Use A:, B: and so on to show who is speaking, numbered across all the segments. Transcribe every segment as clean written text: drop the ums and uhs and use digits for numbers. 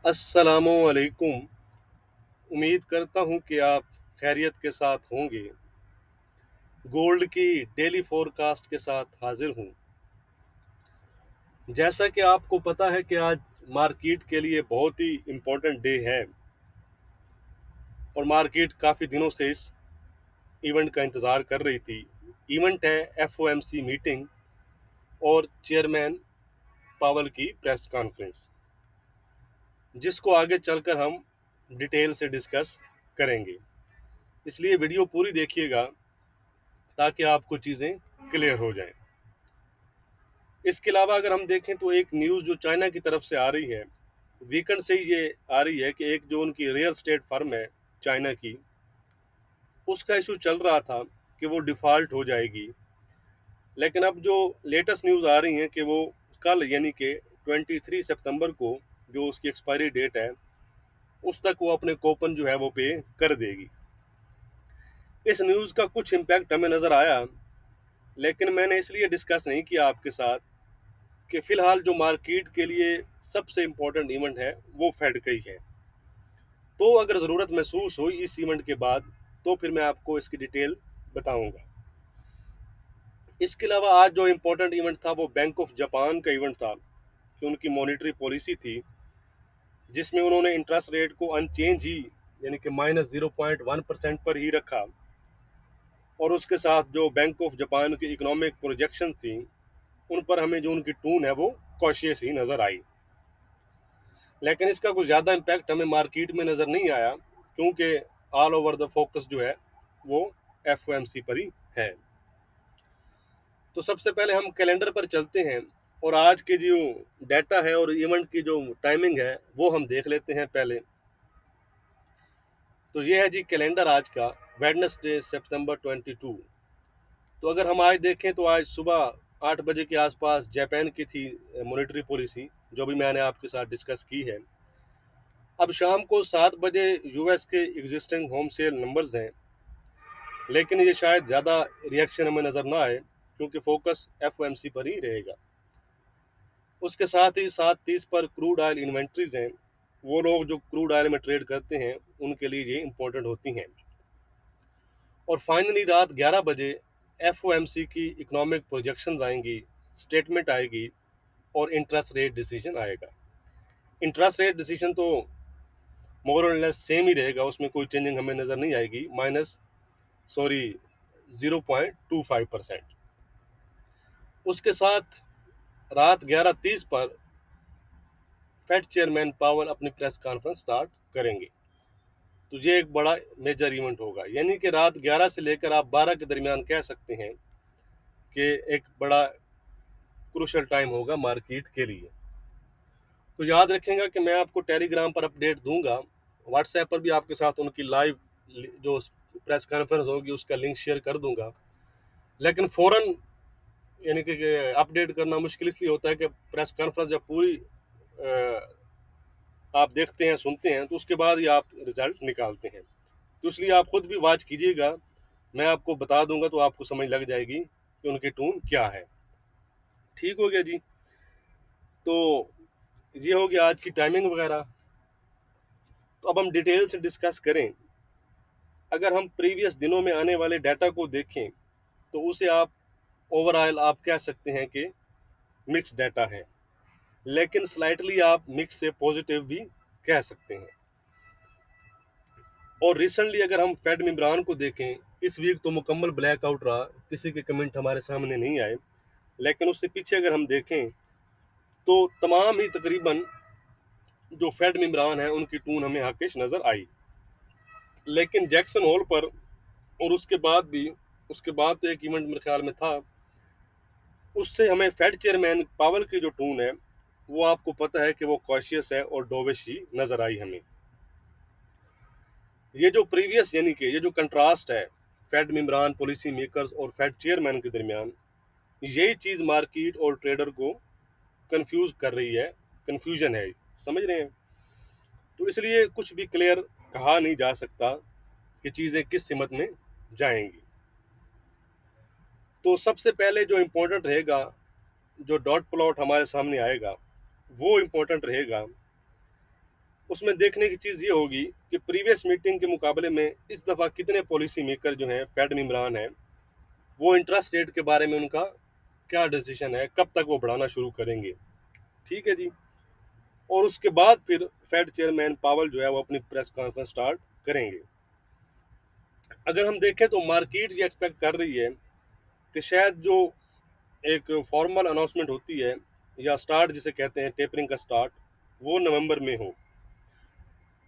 A: अस्सलामुअलैकुम। उम्मीद करता हूँ कि आप खैरियत के साथ होंगे। गोल्ड की डेली फोरकास्ट के साथ हाजिर हूँ। जैसा कि आपको पता है कि आज मार्केट के लिए बहुत ही इम्पोर्टेंट डे है और मार्केट काफ़ी दिनों से इस इवेंट का इंतज़ार कर रही थी। इवेंट है एफओएमसी मीटिंग और चेयरमैन पावल की प्रेस कॉन्फ्रेंस, जिसको आगे चलकर हम डिटेल से डिस्कस करेंगे। इसलिए वीडियो पूरी देखिएगा ताकि आपको चीज़ें क्लियर हो जाएं। इसके अलावा अगर हम देखें तो एक न्यूज़ जो चाइना की तरफ से आ रही है, वीकेंड से ही ये आ रही है कि एक जो उनकी रियल स्टेट फर्म है चाइना की, उसका इशू चल रहा था कि वो डिफ़ॉल्ट हो जाएगी। लेकिन अब जो लेटेस्ट न्यूज़ आ रही है कि वो कल यानी कि 23 सितंबर को जो उसकी एक्सपायरी डेट है, उस तक वो अपने कूपन जो है वो पे कर देगी। इस न्यूज़ का कुछ इम्पैक्ट हमें नज़र आया, लेकिन मैंने इसलिए डिस्कस नहीं किया आपके साथ कि फ़िलहाल जो मार्केट के लिए सबसे इम्पोर्टेंट इवेंट है वो फेड का ही है। तो अगर ज़रूरत महसूस हुई इस इवेंट के बाद तो फिर मैं आपको इसकी डिटेल बताऊंगा। इसके अलावा आज जो इम्पोर्टेंट इवेंट था वो बैंक ऑफ जापान का इवेंट था कि उनकी मॉनेटरी पॉलिसी थी, जिसमें उन्होंने इंटरेस्ट रेट को अनचेंज ही यानी कि -0.1% पर ही रखा। और उसके साथ जो बैंक ऑफ जापान की इकोनॉमिक प्रोजेक्शन थी, उन पर हमें जो उनकी टून है वो कॉशियस ही नज़र आई। लेकिन इसका कुछ ज़्यादा इम्पैक्ट हमें मार्केट में नज़र नहीं आया, क्योंकि ऑल ओवर द फोकस जो है वो एफ पर ही है। तो सबसे पहले हम कैलेंडर पर चलते हैं और आज के जो डाटा है और इवेंट की जो टाइमिंग है वो हम देख लेते हैं पहले। तो ये है जी कैलेंडर आज का, वेडनेसडे September 22। तो अगर हम आज देखें तो आज सुबह 8 बजे के आसपास जापान की थी मॉनेटरी पॉलिसी, जो भी मैंने आपके साथ डिस्कस की है। अब शाम को 7 बजे यूएस के एग्जिस्टिंग होम सेल नंबर्स हैं, लेकिन ये शायद ज़्यादा रिएक्शन हमें नज़र ना आए, क्योंकि फोकस एफ पर ही रहेगा। उसके साथ ही 7:30 पर क्रूड ऑयल इन्वेंट्रीज हैं। वो लोग जो क्रूड ऑयल में ट्रेड करते हैं उनके लिए ये इंपॉर्टेंट होती हैं। और फाइनली रात 11 बजे एफ की इकोनॉमिक प्रोजेक्शंस आएंगी, स्टेटमेंट आएगी और इंटरेस्ट रेट डिसीजन आएगा। इंटरेस्ट रेट डिसीजन तो मोर और लेस सेम ही रहेगा, उसमें कोई चेंजिंग हमें नज़र नहीं आएगी, माइनस सॉरी 0.25%। उसके साथ रात 11:30 पर फेड चेयरमैन पावल अपनी प्रेस कॉन्फ्रेंस स्टार्ट करेंगे। तो ये एक बड़ा मेजर इवेंट होगा, यानी कि रात 11 से लेकर आप 12 के दरमियान कह सकते हैं कि एक बड़ा क्रूशल टाइम होगा मार्केट के लिए। तो याद रखेंगे कि मैं आपको टेलीग्राम पर अपडेट दूंगा, व्हाट्सएप पर भी आपके साथ उनकी लाइव जो प्रेस कॉन्फ्रेंस होगी उसका लिंक शेयर कर दूंगा। लेकिन फ़ौरन यानी कि अपडेट करना मुश्किल इसलिए होता है कि प्रेस कॉन्फ्रेंस जब पूरी आप देखते हैं सुनते हैं तो उसके बाद ही आप रिजल्ट निकालते हैं। तो इसलिए आप खुद भी वॉच कीजिएगा, मैं आपको बता दूंगा तो आपको समझ लग जाएगी कि उनकी टून क्या है। ठीक हो गया जी। तो ये हो गया आज की टाइमिंग वगैरह। तो अब हम डिटेल से डिस्कस करें। अगर हम प्रीवियस दिनों में आने वाले डाटा को देखें तो उसे आप ओवरऑल आप कह सकते हैं कि मिक्स डाटा है, लेकिन स्लाइटली आप मिक्स से पॉजिटिव भी कह सकते हैं। और रिसेंटली अगर हम फेड मेंबरान को देखें, इस वीक तो मुकम्मल ब्लैकआउट रहा, किसी के कमेंट हमारे सामने नहीं आए। लेकिन उससे पीछे अगर हम देखें तो तमाम ही तकरीबन जो फेड मेंबरान हैं उनकी टून हमें हकिश नज़र आई। लेकिन जैक्सन होल पर और उसके बाद तो एक इवेंट मेरे ख्याल में था, उससे हमें फेड चेयरमैन पावल की जो टून है वो आपको पता है कि वो कॉशियस है और डोविश ही नज़र आई हमें। ये जो प्रीवियस यानी कि ये जो कंट्रास्ट है फेड मेंबरान, पॉलिसी मेकर्स और फेड चेयरमैन के दरमियान, यही चीज़ मार्केट और ट्रेडर को कंफ्यूज कर रही है, कंफ्यूजन है, समझ रहे हैं। तो इसलिए कुछ भी क्लियर कहा नहीं जा सकता कि चीज़ें किस सिमत में जाएंगी। तो सबसे पहले जो इम्पोर्टेंट रहेगा, जो डॉट प्लॉट हमारे सामने आएगा वो इम्पोर्टेंट रहेगा उसमें देखने की चीज़ ये होगी कि प्रीवियस मीटिंग के मुकाबले में इस दफ़ा कितने पॉलिसी मेकर जो हैं, फेड मेंबरान हैं, वो इंटरेस्ट रेट के बारे में उनका क्या डिसीजन है, कब तक वो बढ़ाना शुरू करेंगे। ठीक है जी। और उसके बाद फिर फेड चेयरमैन पावल जो है वो अपनी प्रेस कॉन्फ्रेंस स्टार्ट करेंगे। अगर हम देखें तो मार्केट ये एक्सपेक्ट कर रही है कि शायद जो एक फॉर्मल अनाउंसमेंट होती है या स्टार्ट जिसे कहते हैं टेपरिंग का स्टार्ट, वो नवंबर में हो।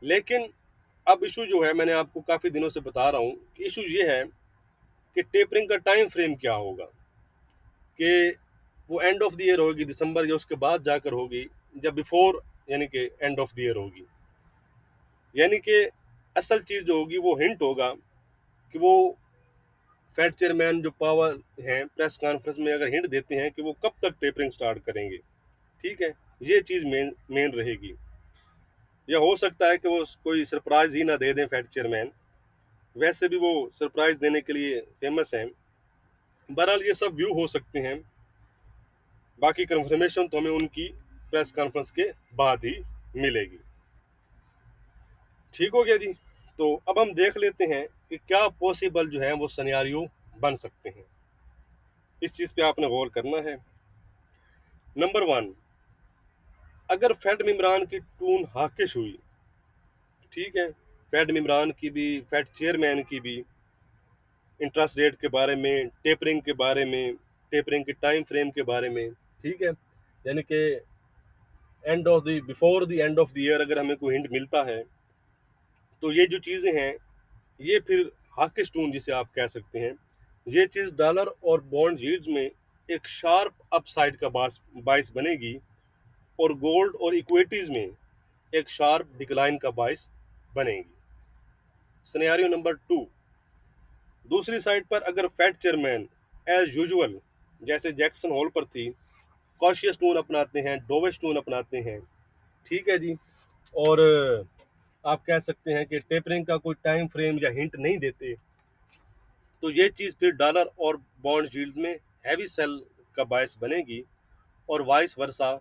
A: लेकिन अब इशू जो है, मैंने आपको काफ़ी दिनों से बता रहा हूँ कि इशू ये है कि टेपरिंग का टाइम फ्रेम क्या होगा, कि वो एंड ऑफ द ईयर होगी दिसंबर या उसके बाद जाकर होगी, या बिफोर यानी कि एंड ऑफ द ईयर होगी। यानी कि असल चीज़ जो होगी वो हिंट होगा कि वो फेड चेयरमैन जो पावर हैं प्रेस कॉन्फ्रेंस में अगर हिंट देते हैं कि वो कब तक टेपरिंग स्टार्ट करेंगे। ठीक है, ये चीज़ मेन मेन रहेगी। या हो सकता है कि वो कोई सरप्राइज ही ना दे दें फेड चेयरमैन, वैसे भी वो सरप्राइज देने के लिए फेमस हैं। बहरहाल ये सब व्यू हो सकते हैं, बाकी कंफर्मेशन तो हमें उनकी प्रेस कॉन्फ्रेंस के बाद ही मिलेगी। ठीक हो गया जी। तो अब हम देख लेते हैं कि क्या पॉसिबल जो है वो सिनेरियो बन सकते हैं। इस चीज़ पे आपने गौर करना है। नंबर वन, अगर फेड मेंबरान की टून हाकिश हुई, ठीक है, फेड मेंबरान की भी, फेड चेयरमैन की भी, इंटरेस्ट रेट के बारे में, टेपरिंग के बारे में, टेपरिंग के टाइम फ्रेम के बारे में, ठीक है, यानी कि end of the before the end of the year अगर हमें कोई हिंट मिलता है, तो ये जो चीज़ें हैं, ये फिर हाकिश टून जिसे आप कह सकते हैं, ये चीज़ डॉलर और बॉन्ड यील्ड्स में एक शार्प अपसाइड का बाइस बनेगी, और गोल्ड और इक्विटीज़ में एक शार्प डिक्लाइन का बाइस बनेगी। सिनेरियो नंबर टू, दूसरी साइड पर अगर फेड चेयरमैन एज यूजुअल जैसे जैक्सन होल पर थी, कॉशियस टून अपनाते हैं, डोविश टून अपनाते हैं, ठीक है जी, और आप कह सकते हैं कि टेपरिंग का कोई टाइम फ्रेम या हिंट नहीं देते, तो ये चीज़ फिर डॉलर और बॉन्ड यील्ड में हैवी सेल का बायस बनेगी, और वाइस वर्सा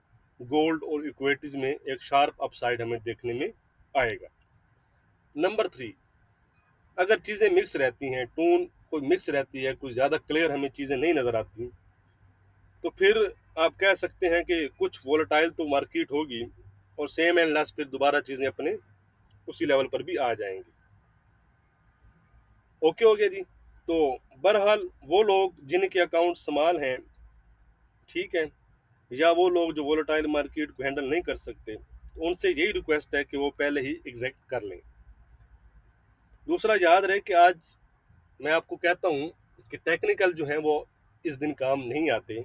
A: गोल्ड और इक्विटीज में एक शार्प अपसाइड हमें देखने में आएगा। नंबर थ्री, अगर चीज़ें मिक्स रहती हैं, टून कोई मिक्स रहती है, कोई ज़्यादा क्लियर हमें चीज़ें नहीं नज़र आती, तो फिर आप कह सकते हैं कि कुछ वोलेटाइल तो मार्केट होगी, और सेम एंड लेस फिर दोबारा चीज़ें अपने उसी लेवल पर भी आ जाएंगी। ओके हो गया जी। तो बहरहाल वो लोग जिनके अकाउंट स्मॉल हैं, ठीक है, या वो लोग जो वोलेटाइल मार्केट को हैंडल नहीं कर सकते, तो उनसे यही रिक्वेस्ट है कि वो पहले ही एग्जैक्ट कर लें। दूसरा, याद रहे कि आज मैं आपको कहता हूँ कि टेक्निकल जो है वो इस दिन काम नहीं आते,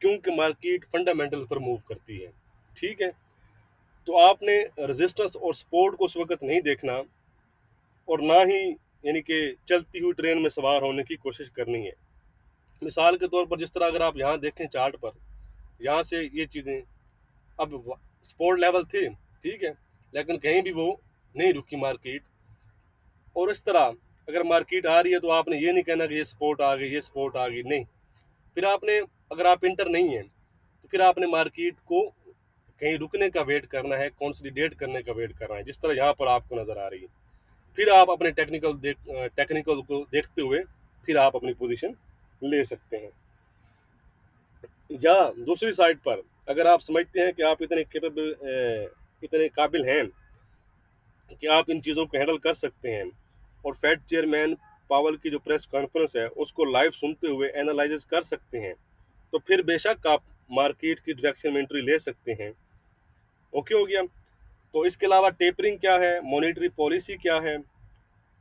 A: क्योंकि मार्केट फंडामेंटल पर मूव करती है। ठीक है, तो आपने रेजिस्टेंस और सपोर्ट को उस वक्त नहीं देखना, और ना ही यानी कि चलती हुई ट्रेन में सवार होने की कोशिश करनी है। मिसाल के तौर पर जिस तरह अगर आप यहाँ देखें चार्ट पर, यहाँ से ये चीज़ें अब सपोर्ट लेवल थे, ठीक है, लेकिन कहीं भी वो नहीं रुकी मार्केट। और इस तरह अगर मार्केट आ रही है तो आपने ये नहीं कहना कि ये सपोर्ट आ गई, ये सपोर्ट आ गई, नहीं। फिर आपने, अगर आप इंटर नहीं है, तो फिर आपने मार्केट को कहीं रुकने का वेट करना है, कंसोलिडेट करने का वेट करना है, जिस तरह यहाँ पर आपको नज़र आ रही है। फिर आप अपने टेक्निकल को देखते हुए फिर आप अपनी पोजीशन ले सकते हैं। या दूसरी साइड पर अगर आप समझते हैं कि आप इतने काबिल हैं कि आप इन चीज़ों को हैंडल कर सकते हैं, और फेड चेयरमैन पावल की जो प्रेस कॉन्फ्रेंस है उसको लाइव सुनते हुए एनालाइज कर सकते हैं, तो फिर बेशक आप मार्केट की डायरेक्शन में एंट्री ले सकते हैं। ओके हो गया। तो इसके अलावा टेपरिंग क्या है, मॉनेटरी पॉलिसी क्या है,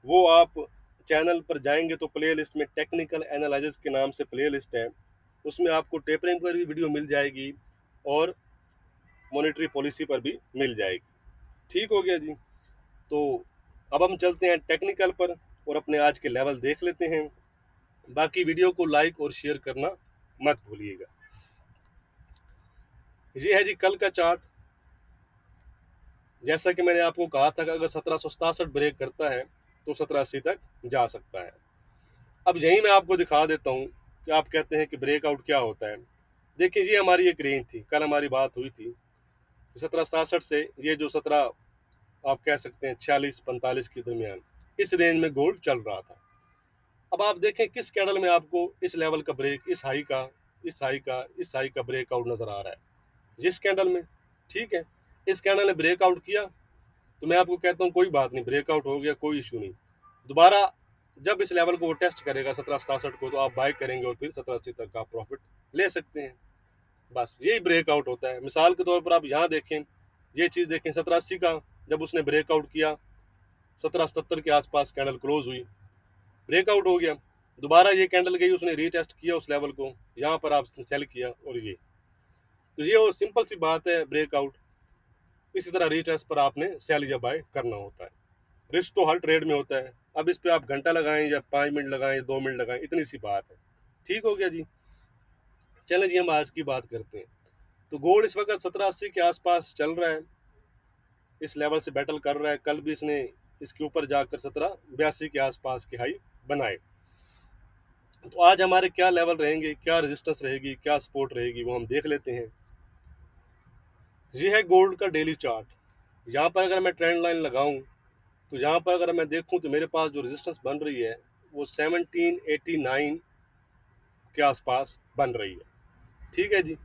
A: वो आप चैनल पर जाएंगे तो प्ले लिस्ट में टेक्निकल एनालिसिस के नाम से प्ले लिस्ट है, उसमें आपको टेपरिंग पर भी वीडियो मिल जाएगी और मॉनेटरी पॉलिसी पर भी मिल जाएगी। ठीक हो गया जी। तो अब हम चलते हैं टेक्निकल पर और अपने आज के लेवल देख लेते हैं। बाकी वीडियो को लाइक और शेयर करना मत भूलिएगा। ये है जी कल का चार्ट। जैसा कि मैंने आपको कहा था कि अगर 1767 ब्रेक करता है तो 1780 तक जा सकता है। अब यही मैं आपको दिखा देता हूँ कि आप कहते हैं कि ब्रेकआउट क्या होता है। देखिए, ये हमारी एक रेंज थी, कल हमारी बात हुई थी 1767 से ये जो 17 आप कह सकते हैं 46-45 के दरमियान, इस रेंज में गोल्ड चल रहा था। अब आप देखें किस कैंडल में आपको इस लेवल का ब्रेक, इस हाई का ब्रेकआउट नजर आ रहा है, जिस कैंडल में, ठीक है, इस कैंडल ने ब्रेकआउट किया तो मैं आपको कहता हूँ कोई बात नहीं, ब्रेकआउट हो गया, कोई इशू नहीं। दोबारा जब इस लेवल को वो टेस्ट करेगा 1767 को, तो आप बाय करेंगे और फिर 1780 तक का प्रॉफिट ले सकते हैं। बस यही ब्रेकआउट होता है। मिसाल के तौर पर आप यहाँ देखें, ये चीज़ देखें, 1780 का जब उसने ब्रेकआउट किया, 1777 के आसपास कैंडल क्लोज हुई, ब्रेकआउट हो गया, दोबारा ये कैंडल गई, उसने रीटेस्ट किया उस लेवल को, यहाँ पर आपने सेल किया, और ये तो ये और सिंपल सी बात है, ब्रेकआउट। इसी तरह रीटेस्ट पर आपने सेल या बाय करना होता है। रिस्क तो हर ट्रेड में होता है। अब इस पे आप घंटा लगाएं या 5 मिनट लगाएं, 2 मिनट लगाएं, इतनी सी बात है। ठीक हो गया जी। चलें जी, हम आज की बात करते हैं। तो गोल्ड इस वक्त 1780 के आसपास चल रहा है, इस लेवल से बैटल कर रहा है। कल भी इसने इसके ऊपर जाकर 1782 के आसपास की हाई बनाए। तो आज हमारे क्या लेवल रहेंगे, क्या रेजिस्टेंस रहेगी, क्या सपोर्ट रहेगी, वो हम देख लेते हैं। ये है गोल्ड का डेली चार्ट। यहाँ पर अगर मैं ट्रेंड लाइन लगाऊं, तो यहाँ पर अगर मैं देखूं तो मेरे पास जो रेजिस्टेंस बन रही है वो 1789 के आसपास बन रही है। ठीक है जी।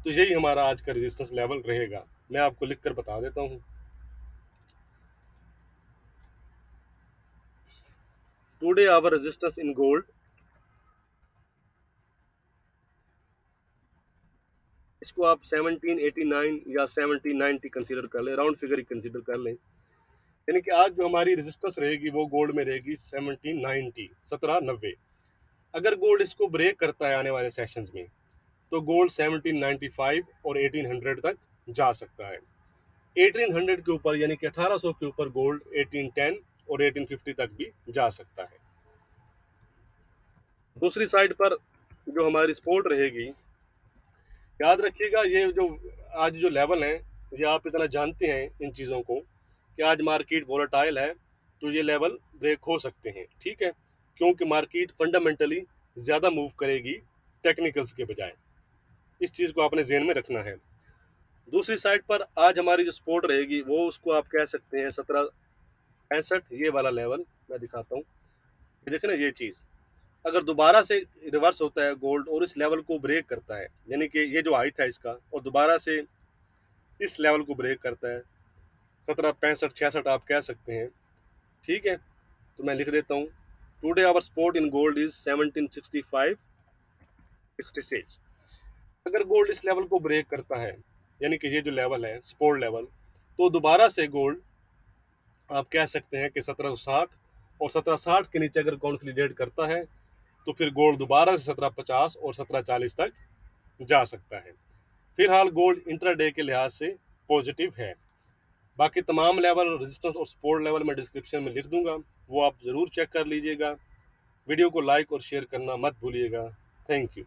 A: तो यही हमारा आज का रेजिस्टेंस लेवल रहेगा। मैं आपको लिख कर बता देता हूँ। Today our resistance in gold, इसको आप 1789 या 1790 कंसीडर कर लें, राउंड फिगर ही कंसीडर कर लें। यानी कि आज जो हमारी रेजिस्टेंस रहेगी वो गोल्ड में रहेगी 1790, 1790। अगर गोल्ड इसको ब्रेक करता है आने वाले सेशंस में, तो गोल्ड 1795 और 1800 तक जा सकता है। 1800 के ऊपर यानी कि 1800 के ऊपर गोल्ड 1810 और 1850 तक भी जा सकता है। दूसरी साइड पर जो हमारी सपोर्ट रहेगी, याद रखिएगा, ये जो आज जो लेवल है, ये आप इतना जानते हैं इन चीज़ों को कि आज मार्केट वोलेटाइल है, तो ये लेवल ब्रेक हो सकते हैं। ठीक है, क्योंकि मार्केट फंडामेंटली ज़्यादा मूव करेगी टेक्निकल्स के बजाय। इस चीज़ को आपने जहन में रखना है। दूसरी साइड पर आज हमारी जो सपोर्ट रहेगी वो उसको आप कह सकते हैं 1765, ये वाला लेवल मैं दिखाता हूँ। ये देखें ना, ये चीज़ अगर दोबारा से रिवर्स होता है गोल्ड और इस लेवल को ब्रेक करता है, यानी कि ये जो हाई था इसका, और दोबारा से इस लेवल को ब्रेक करता है, 1765-66 आप कह सकते हैं। ठीक है, तो मैं लिख देता हूँ, today our support in gold is 1765-66। अगर गोल्ड इस लेवल को ब्रेक करता है, यानी कि ये जो लेवल है सपोर्ट लेवल, तो दोबारा से गोल्ड आप कह सकते हैं कि 1760, और 1760 के नीचे अगर कंसोलिडेट करता है तो फिर गोल्ड दोबारा से 1750 और 1740 तक जा सकता है। फिलहाल गोल्ड इंट्राडे के लिहाज से पॉजिटिव है। बाकी तमाम लेवल, रेजिस्टेंस और सपोर्ट लेवल मैं डिस्क्रिप्शन में लिख दूंगा, वो आप ज़रूर चेक कर लीजिएगा। वीडियो को लाइक और शेयर करना मत भूलिएगा। Thank you.